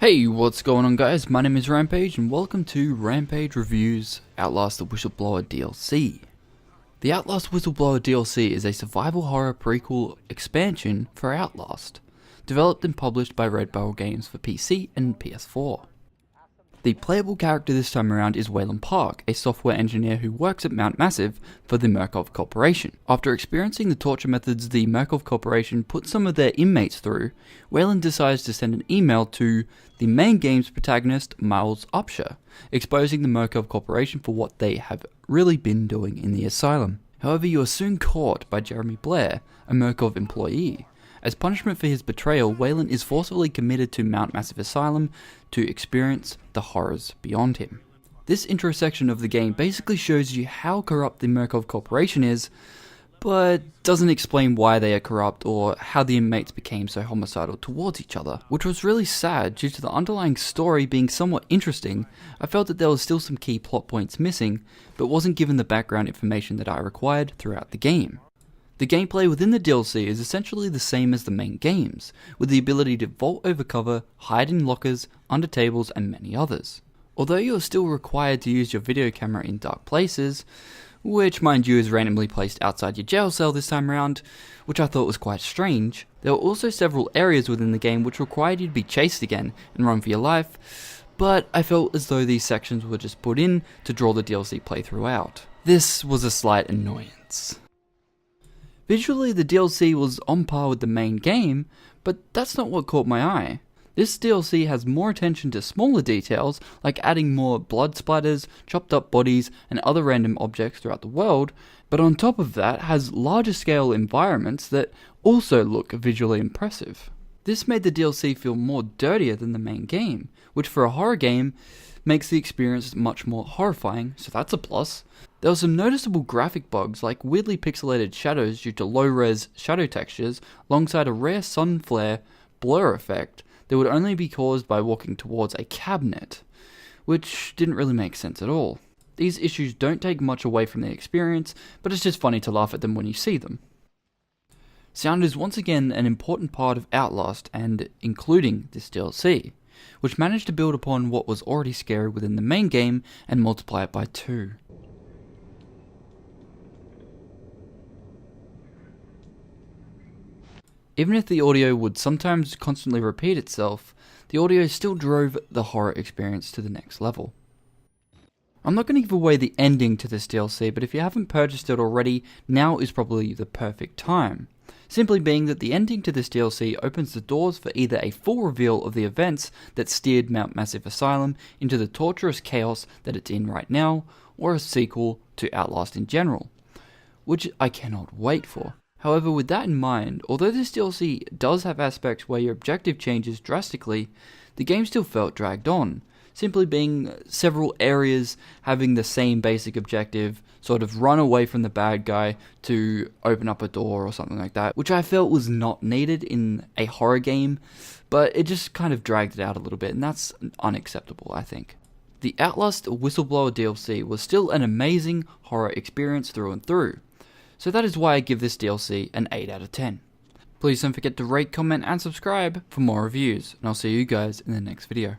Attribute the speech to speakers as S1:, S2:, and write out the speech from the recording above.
S1: Hey, what's going on guys? My name is Rampage and welcome to Rampage Reviews Outlast the Whistleblower DLC. The Outlast Whistleblower DLC is a survival horror prequel expansion for Outlast, developed and published by Red Barrel Games for PC and PS4. The playable character this time around is Waylon Park, a software engineer who works at Mount Massive for the Murkoff Corporation. After experiencing the torture methods the Murkoff Corporation put some of their inmates through, Waylon decides to send an email to the main game's protagonist, Miles Upshur, exposing the Murkoff Corporation for what they have really been doing in the asylum. However, you are soon caught by Jeremy Blair, a Murkoff employee. As punishment for his betrayal, Waylon is forcibly committed to Mount Massive Asylum to experience the horrors beyond him. This intro section of the game basically shows you how corrupt the Murkoff Corporation is, but doesn't explain why they are corrupt or how the inmates became so homicidal towards each other, which was really sad due to the underlying story being somewhat interesting. I felt that there was still some key plot points missing, but wasn't given the background information that I required throughout the game. The gameplay within the DLC is essentially the same as the main games, with the ability to vault over cover, hide in lockers, under tables, and many others. Although you are still required to use your video camera in dark places, which mind you is randomly placed outside your jail cell this time around, which I thought was quite strange, there were also several areas within the game which required you to be chased again and run for your life, but I felt as though these sections were just put in to draw the DLC playthrough out. This was a slight annoyance. Visually, the DLC was on par with the main game, but that's not what caught my eye. This DLC has more attention to smaller details, like adding more blood splatters, chopped up bodies, and other random objects throughout the world, but on top of that has larger scale environments that also look visually impressive. This made the DLC feel more dirtier than the main game, which for a horror game makes the experience much more horrifying, so that's a plus. There were some noticeable graphic bugs like weirdly pixelated shadows due to low-res shadow textures alongside a rare sun flare blur effect that would only be caused by walking towards a cabinet, which didn't really make sense at all. These issues don't take much away from the experience, but it's just funny to laugh at them when you see them. Sound is once again an important part of Outlast and including this DLC, which managed to build upon what was already scary within the main game and multiply it by 2. Even if the audio would sometimes constantly repeat itself, the audio still drove the horror experience to the next level. I'm not going to give away the ending to this DLC, but if you haven't purchased it already, now is probably the perfect time. Simply being that the ending to this DLC opens the doors for either a full reveal of the events that steered Mount Massive Asylum into the torturous chaos that it's in right now, or a sequel to Outlast in general, which I cannot wait for. However, with that in mind, although this DLC does have aspects where your objective changes drastically, the game still felt dragged on, simply being several areas having the same basic objective, sort of run away from the bad guy to open up a door or something like that, which I felt was not needed in a horror game, but it just kind of dragged it out a little bit, and that's unacceptable, I think. The Outlast Whistleblower DLC was still an amazing horror experience through and through. So that is why I give this DLC an 8 out of 10. Please don't forget to rate, comment, and subscribe for more reviews, and I'll see you guys in the next video.